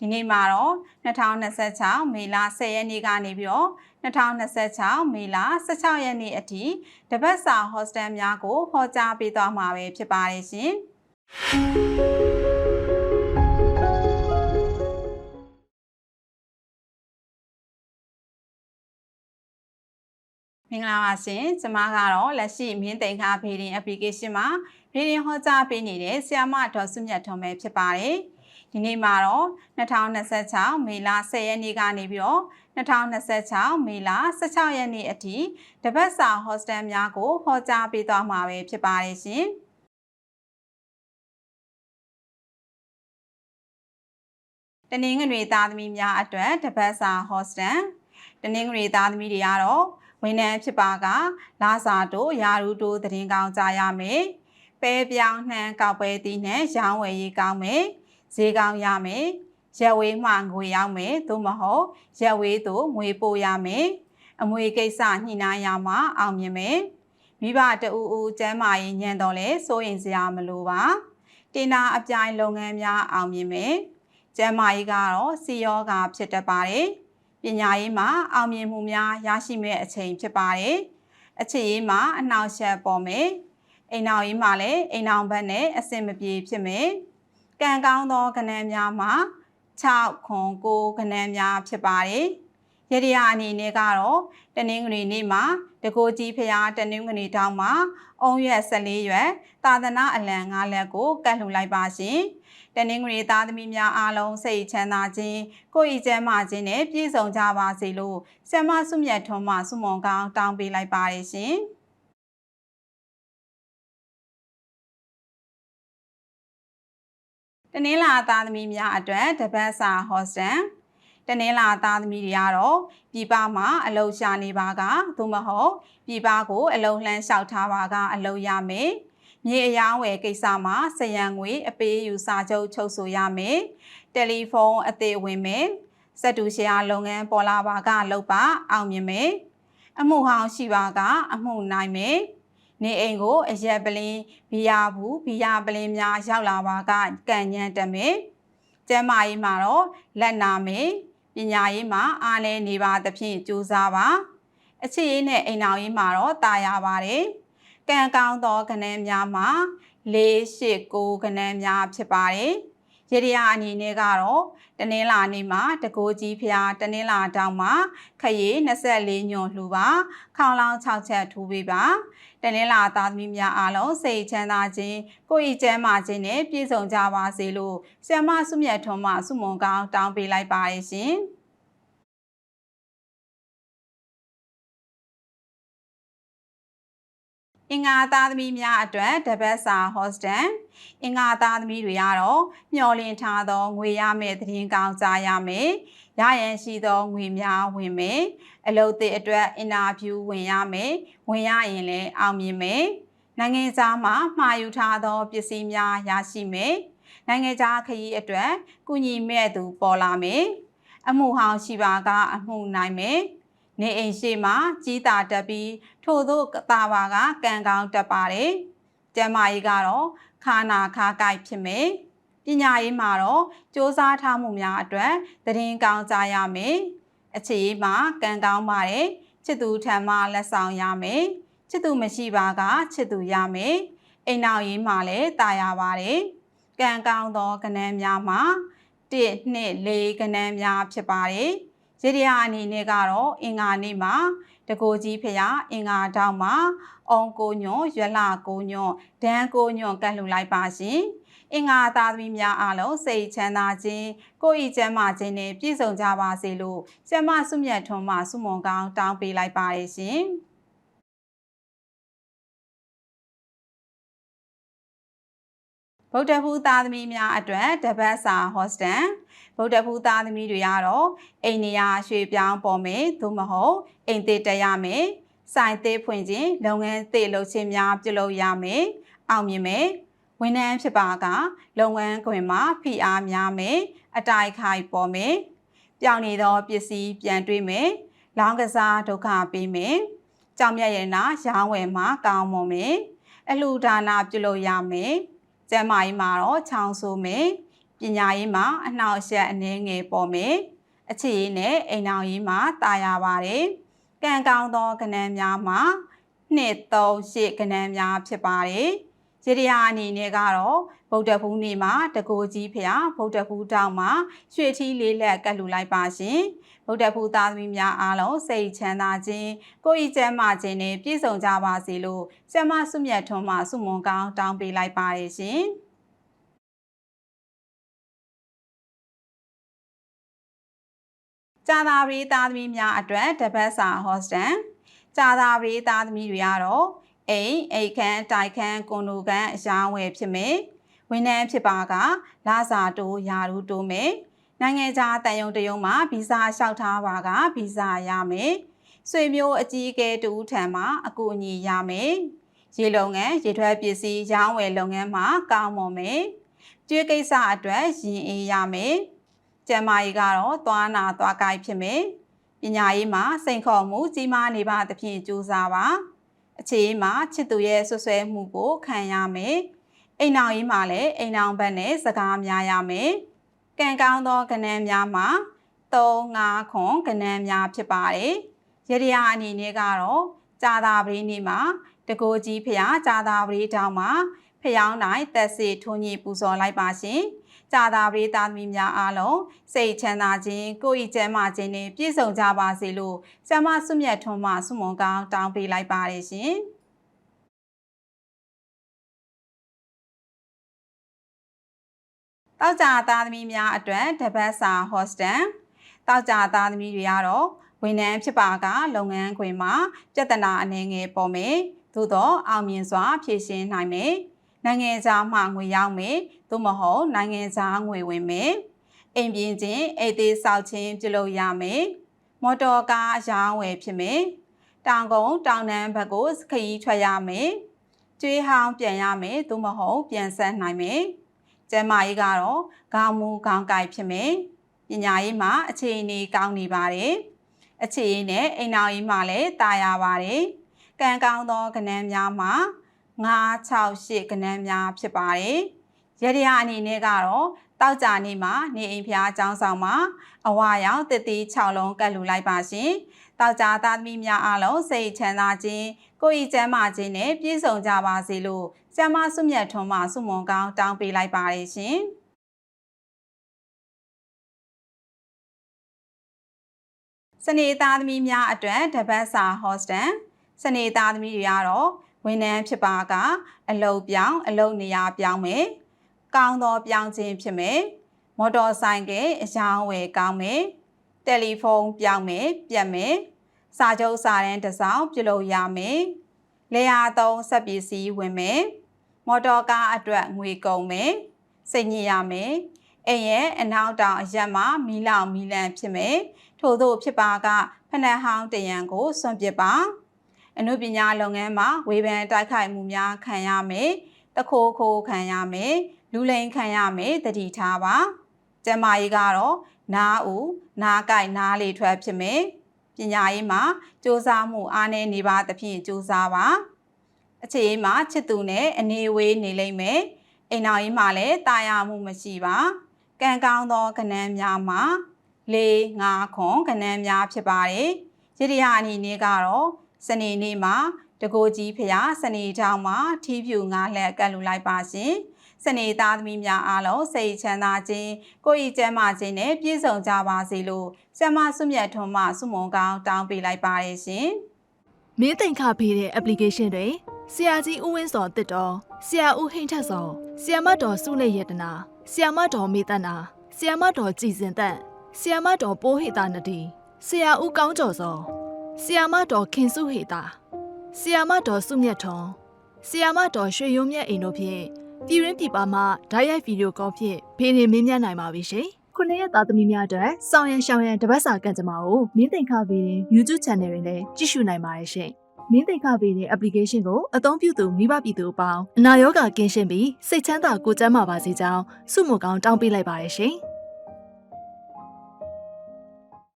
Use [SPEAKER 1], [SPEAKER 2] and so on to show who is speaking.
[SPEAKER 1] ဒီနေ့မှာတော့2026မေလ10ရက်နေ့ကနေပြီးတော့2026မေလ16ရက်နေ့အထိတပတ်စာဟော့စတန်များကိုဟောကြားပေးသွားမှာပဲဖြစ်ပါတယ်ရှင်မင်္ဂလာပါရှင်ကျမကတော့လက်ရှိမြင်းသိမ်ခါဗီဒီယို application မှာဗီဒီယိုဟောကြားပေးနေတဲ့ဆရာမဒေါ်စုမြတ်ထွန်းပဲဖြစ်ပါတယ်ဒီနေ့မှာတော့2026မေလ10ရက်နေ့ကနေပြီးတော့2026မေလ16ရက်နေ့အထိတပတ်စာဟော့စတန်များကိုဟောကြားပေးသွားမှာပဲဖြစ်ပါတယ်ရှင်တနင်္ဂနွေသားသမီးများအတွက်တပတ်စာဟော့စတန်တနင်္ဂနွေသားသမီးတွေကတော့ဝန်ထမ်းဖြစ်ပါကလာစာတို့ယာရုတို့သတင်းကောင်းကြားရမယ်ပဲပြောင်းနှံကောက်ပဲတီးနဲ့ရောင်းဝယ်ရေးကောင်းမယ်ဈေးကောင်းရမယ်ရက်ဝေးမှငွေရောက်မယ်သို့မဟုတ်ရက်ဝေးသို့ငွေပို့ရမယ်အမွေကိစ္စညှိနှိုင်းရမှာအောင်မြင်မယ်မိဘတအူအူကျမ်းမာရေးညံတော်လဲစိုးရင်စရာမလိုပါတင်နာအပြိုင်လုပ်ငန်းများအောင်မြင်မယ်ကျမ်းမာရေးကတော့စီယောဂါဖြစ်တတ်ပါတယ်ပညာရေးမှာအောင်မြင်မှုများရရှိမဲ့အချိန်ဖြစ်ပါတယ်အခြေရေးမှာအနှောက်အယှက်ပေါ်မယ်အိမ်အောင်ရေးမှာလည်းအိမ်အောင်ဘက်နဲ့အဆင်မပြေဖြစ်မယ်ကံကောင်းသောကဏ္ဍများမှာ6ခွန်9ကဏ္ဍများဖြစ်ပါတယ်ရတရားအနေနဲ့ကတော့တနင်္ဂနွေနေ့မှာတကိုကြီးဖရာတနင်္ဂနွေတောင်းမှာအုံရွက်14ရွက်သာသနာအလံ9လက်ကိုကတ်လှူလိုက်ပါရှင်တနင်္ဂနွေသားသမီးများအားလုံးစိတ်ချမ်းသာခြင်းကိုယ်ဤကျန်းမာခြင်းနဲ့ပြည့်စုံကြပါစေလို့ဆရာမစုမြတ်ထွန်းမှဆုမွန်ကောင်းတောင်းပေးလိုက်ပါတယ်ရှင်တနင်္လာသားသမီးများအတွက်တပတ်စာဟော့စတန်တနင်္လာသားသမီးတွေကတော့ပြည်ပမှာအလုပ်ရှာနေပါကသို့မဟုတ်ပြည်ပကိုအလုပ်လှမ်းလျှောက်ထားပါကအလုပ်ရမယ်မြေအယောင်းဝယ်ကိစ္စမှာစရန်ငွေအပေးယူစာချုပ်ချုပ်ဆိုရမယ်တယ်လီဖုန်းအသေးဝင်မယ်စက်တူရှယ်ယာလုပ်ငန်းပေါ်လာပါကလုပ်ပါအောင်မြင်မယ်အမှုဟောင်းရှိပါကအမှုနိုင်မယ်နေအိမ်ကိုအရက်ပလင်းဘီယာဘူးဘီယာပလင်းများရောက်လာပါကကံညံတက်မယ်ကျမ်းမာရေးမှာတော့လက်နာမယ်ပညာရေးမှာအားလဲနေပါသဖြင့်ကြိုးစားပါအခြေရေးနဲ့အိမ်အောင်ရေးမှာတော့တာယာပါတယ်ကံကောင်းသောကဏ္ဍများမှာ4 8 9ကဏ္ဍများဖြစ်ပါတယ်ရတရားအနေနဲ့ကတော့တနင်္လာနေ့မှာတကိုကြီးဖျားတနင်္လာတောင်မှာခရီး24ညွန်လှူပါခေါင်းလောင်း6ချက်ထိုးပေးပါတနင်္လာသားသမီးများအားလုံးစိတ်ချမ်းသာခြင်းကိုယ်ဤကျန်းမာခြင်းနဲ့ပြည့်စုံကြပါစေလို့ဆရာမစုမြတ်ထွန်းမှဆုမွန်ကောင်းတောင်းပေးလိုက်ပါတယ်ရှင်အင်္ဂါသားသမီးများအတွက်တပတ်စာဟော့စတန်အင်္ဂါသားသမီးတွေကတော့မျှော်လင့်ထားသောငွေရမယ့်သတင်းကောင်းကြားရမယ်ရရန်ရှိသောငွေများဝင်မယ်အလုပ်သစ်အတွက်အင်တာဗျူးဝင်ရမယ်ဝင်ရရင်လည်းအောင်မြင်မယ်နိုင်ငံခြားမှာမှာယူထားသောပစ္စည်းများရရှိမယ်နိုင်ငံခြားခရီးအတွက်ကုညီမဲ့သူပေါ်လာမယ်အမှုဟောင်းရှိပါကအမှုနိုင်မယ်နေအိမ်ရှိမှကြီးတာတက်ပြီးထို့သို့တာပါကကံကောင်းတက်ပါတယ်ကျမ်းမာရေးကတော့ခါနာခါကိုက်ဖြစ်မယ်ပညာရေးမှာတော့စ조사ထားမှုများအတွက်သတင်းကောင်းကြားရမယ်အခြေရေးမှာကံကောင်းပါတယ်ချစ်သူထံမှလက်ဆောင်ရမယ်ချစ်သူမရှိပါကချစ်သူရမယ်အိမ်နောက်ရေးမှာလည်းတာယာပါတယ်ကံကောင်းသောကဏ္ဍများမှာ1 2 4ကဏ္ဍများဖြစ်ပါတယ်ရတရားအနေနဲ့ကတော့အင်္ဂါနေ့မှာတကိုကြီးဖရာအင်္ဂါတောက်မှာအုံကိုညွန့်ရွက်လာကိုညွန့်ဒန်းကိုညွန့်ကတ်လှူလိုက်ပါရှင်အင်္ဂါသားသမီးများအားလုံးစိတ်ချမ်းသာခြင်းကိုယ်ဤကျန်းမာခြင်းနဲ့ပြည့်စုံကြပါစေလို့ဆရာမစုမြတ်ထွန်းမှဆုမွန်ကောင်းတောင်းပေးလိုက်ပါရရှင်ဗုဒ္ဓဘုသားသမီးများအတွက်တပတ်စာဟော့စတန်ဗုဒ္ဓဘုသားသမီးတွေကတော့အိမ်နေရာရွှေပြောင်းပေါ်မယ်သို့မဟုတ်အိမ်သစ်တက်ရမယ်ဆိုင်သစ်ဖွင့်ခြင်းလုပ်ငန်းသစ်လုပ်ခြင်းများပြုလုပ်ရမယ်အောင်မြင်မယ်ဝန်ထမ်းဖြစ်ပါကလုပ်ငန်းခွင်မှာဖိအားများမယ်အတိုက်ခိုက်ပေါ်မယ်ပြောင်းနေသောပစ္စည်းပြန်တွေ့မယ်လောင်းကစားဒုက္ခပေးမယ်ကြောင်မြတ်ရနာရောင်းဝယ်မှာကောင်းမွန်မယ်အလှူဒါနပြုလုပ်ရမယ်ကျမ်းမာရေးမှာတော့ချောင်းဆိုးမယ်ပ ညာရေးမှာအနှောက်အယှက်အနည်းငယ်ပေါ်မယ်အခြေရေးနဲ့အိမ်အောင်ရေးမှာတာယာပါတယ်ကံကောင်းသောကဏ္ဍများမှာ2 3 8ကဏ္ဍများဖြစ်ပါတယ်ရတရားအနေနဲ့ကတော့ဗုဒ္ဓဖူးနေ့မှာတကိုးကြီးဖျားဗုဒ္ဓဖူးတောင်မှာရွှေထီးလေးလက်ကတ်လူလိုက်ပါရှင်ဗုဒ္ဓဖူးသားသမီးများအားလုံးစိတ်ချမ်းသာခြင်းကိုယ်ဤကျမ်းမာခြင်းနဲ့ပြည့်စုံကြပါစေလို့ဆရာမဆုမြတ်ထွန်းမှဆုမွန်ကောင်းတောင်းပေးလိုက်ပါတယ်ရှင်ကြာသာပရိသားသမီးများအတွက်တပတ်စာဟော့စတန်ကြာသာပရိသားသမီးတွေကတော့အိတ်ခမ်းတိုက်ခမ်းကွန်ဒိုခမ်းအရာဝယ်ဖြစ်မယ်ဝန်ထမ်းဖြစ်ပါကလာစာတိုးယာရူတိုးမယ်နိုင်ငံခြားတန်ယုံတယုံမှာဗီဇာလျှောက်ထားပါကဗီဇာရမယ်ဆွေမျိုးအကြီးအကဲတူထံမှာအကူအညီရမယ်ရေလုပ်ငန်းရေထွက်ပစ္စည်းရောင်းဝယ်လုပ်ငန်းမှာကောင်းမွန်မယ်ကျွေးကိစ္စအတွက်ရင်အေးရမယ်ကျန်းမာရေးကတော့သွားနာသွားကိုက်ဖြစ်မယ်ပညာရေးမှာစိန်ခေါ်မှုကြီးမားနေပါသဖြင့်ကြိုးစားပါအခြေရေးမှာချစ်သူရဲ့ဆွဆွဲမှုကိုခံရမယ်အိမ်အောင်ရေးမှာလည်းအိမ်အောင်ဘက်နဲ့စကားများရမယ်ကံကောင်းသောကဏ္ဍများမှာ3 5ခွန်ကဏ္ဍများဖြစ်ပါတယ်ရတရားအနေနဲ့ကတော့ကြာသာပရိနေ့မှာတကိုးကြီးဖျားကြာသာပရိတောင်မှာဖျောင်းတိုင်းတက်စီထွန်းကြီးပူဇော်လိုက်ပါရှင်ကြာသာပရိသားသမီးများအားလုံးစိတ်ချမ်းသာခြင်းကိုယ်ဤကျမ်းမာခြင်းနဲ့ပြည့်စုံကြပါစေလို့ဆရာမဆုမြတ်ထွန်းမှဆုမွန်ကောင်းတောင်းပေးလိုက်ပါတယ်ရှင်တောက်ကြသားသမီးများအတွက်တပတ်စာဟော့စတန်တောက်ကြသားသမီးတွေကတော့ဝန်ထမ်းဖြစ်ပါကလုပ်ငန်းခွင်မှာပြဿနာအနေငယ်ပေါ်မယ်သို့တော့အောင်မြင်စွာဖြေရှင်းနိုင်မယ်နိုင်ငံခြားမှငွေရောက်မယ်သို့မဟုတ်နိုင်ငံခြားငွေဝင်မယ်အိမ်ပြင်ချင်းအိတ်သေးဆောက်ခြင်းပြုလုပ်ရမယ်မော်တော်ကားအရောင်းဝယ်ဖြစ်မယ်တောင်ကုန်းတောင်တန်းဘက်ကိုခရီးထွက်ရမယ်ကျွေးဟောင်းပြန်ရမယ်သို့မဟုတ်ပြန်ဆက်နိုင်မယ်ကျန်းမာရေးကတော့ခေါင်းမူခေါင်းကိုက်ဖြစ်မယ်ပညာရေးမှာအခြေအနေကောင်းနေပါတယ်အခြေအနေနဲ့အိမ်အောင်ရေးမှာလည်းတာယာပါတယ်ကံကောင်းသောကဏ္ဍများမှာ9 6 8ကဏ္ဍများဖြစ်ပါတယ်ရတရားအနေနဲ့ကတော့တောက်ကြနေ့မှာနေအိမ်ဖျားအကြောင်းဆောင်မှာအဝါရောင်တစ်တီး6လုံးကတ်လူလိုက်ပါရှင်တောက်ကြသားသမီးများအားလုံးစိတ်ချမ်းသာခြင်းကိုယ်ဤကျမ်းမာခြင်းနဲ့ပြည့်စုံကြပါစေလို့ဆရာမဆုမြတ်ထွန်းမှဆုမွန်ကောင်းတောင်းပေးလိုက်ပါတယ်ရှင်စနေသားသမီးများအတွက်တပတ်စာဟော့စတန်စနေသားသမီးတွေကတော့ဝန်ထမ်းဖြစ်ပါကအလုပ်ပြောင်းအလုပ်နေရာပြောင်းမယ်ကောင်းသောပြောင်းခြင်းဖြစ်မယ်မော်တော်ဆိုင်ကယ်အရောင်းဝယ်ကောင်းမယ်တယ်လီဖုန်းပြောင်းမယ်ပြတ်မယ်စာချုပ်စာတမ်းတစ်စောင်ပြုလုပ်ရမယ်လေယာသုံးစက်ပစ္စည်းဝင်မယ်မော်တော်ကားအတွက်ငွေကုန်မယ်စိတ်ညစ်ရမယ်အိမ်ရဲ့အနောက်တောင်အရက်မှာမီလောင်မီလန့်ဖြစ်မယ်ထို့သောဖြစ်ပါကဖနက်ဟောင်းတရံကိုစွန့်ပစ်ပါအနုပညာလုပ်ငန်းမှာဝေဖန်တိုက်ခိုက်မှုများခံရမယ်တခိုးခိုးခံရမယ်လူလိမ်ခံရမယ်တတိထားပါကျမကြီးကတော့နားဦးနားကိုက်နားလေထွက်ဖြစ်မယ်ပညာရေးမှာစူးစမ်းမှုအားနည်းနေပါသဖြင့်စူးစမ်းပါအခြေရေးမှာချစ်သူနဲ့အနေဝေးနေလိမ့်မယ်အိမ်အောင်ရေးမှာလည်းတာယာမှုမရှိပါကံကောင်းသောကဏ္ဍများမှာ4 5ခွန်ကဏ္ဍများဖြစ်ပါတယ်ရတရားအနေနဲ့ကတော့စနေနေ့မှာတကိုးကြီးဖျားစနေတောင်မှာထီးဖြူ9လက်ကတ်လူလိုက်ပါရှင်စနေသားသမီးများအားလုံးစိတ်ချမ်းသာခြင်းကိုယ်ဤကျမ်းမာခြင်းနဲ့ပြည့်စုံကြပါစေလို့ဆရာမဆုမြတ်ထွန်းမှဆုမွန်ကောင်းတောင်းပေးလိုက်ပါတယ်ရှင်
[SPEAKER 2] မင်းသိင်္ခဖေးတဲ့ application တွေဆရာကြီးဦးဝင်းစောတစ်တော်ဆရာဦးဟိန်းထက်စောဆရာမတော်စုနေရတနာဆရာမတော်မေတ္တနာဆရာမတော်ကြည်စင်တန့်ဆရာမတော်ပိုးဟေတာနတီဆရာဦးကောင်းကျော်စောဆရာမတော်ခင်စုဟေတာဆရာမတော်စုမြတ်ထွန်းဆရာမတော်ရွှေရုံးမြတ်အိမ်တို့ဖြင့်ပြည်ရင်းပြည်ပမှဓာတ်ရိုက်ဗီဒီယိုကောဖြင့်ဖေးနေမင်းမြတ်နိုင်ပါပြီရှင်ခုနှစ်ရက်သားသမီးများအတွက်စောင်းရန်ရှောင်းရန်တပတ်စာကံကြမ္မာကိုမင်းသိင်္ခဖေးတဲ့ YouTube Channel တွင်လည်းကြည့်ရှုနိုင်ပါတယ်ရှင်မင်းသိင်္ခဖေးတဲ့ application ကိုအသုံးပြုသူမိဘပြည်သူအပေါင်းအနာရောဂါကင်းရှင်းပြီးစိတ်ချမ်းသာကိုယ်ကျန်းမာပါစေကြောင်းဆုမွန်ကောင်းတောင်းပေးလိုက်ပါတယ်ရှင်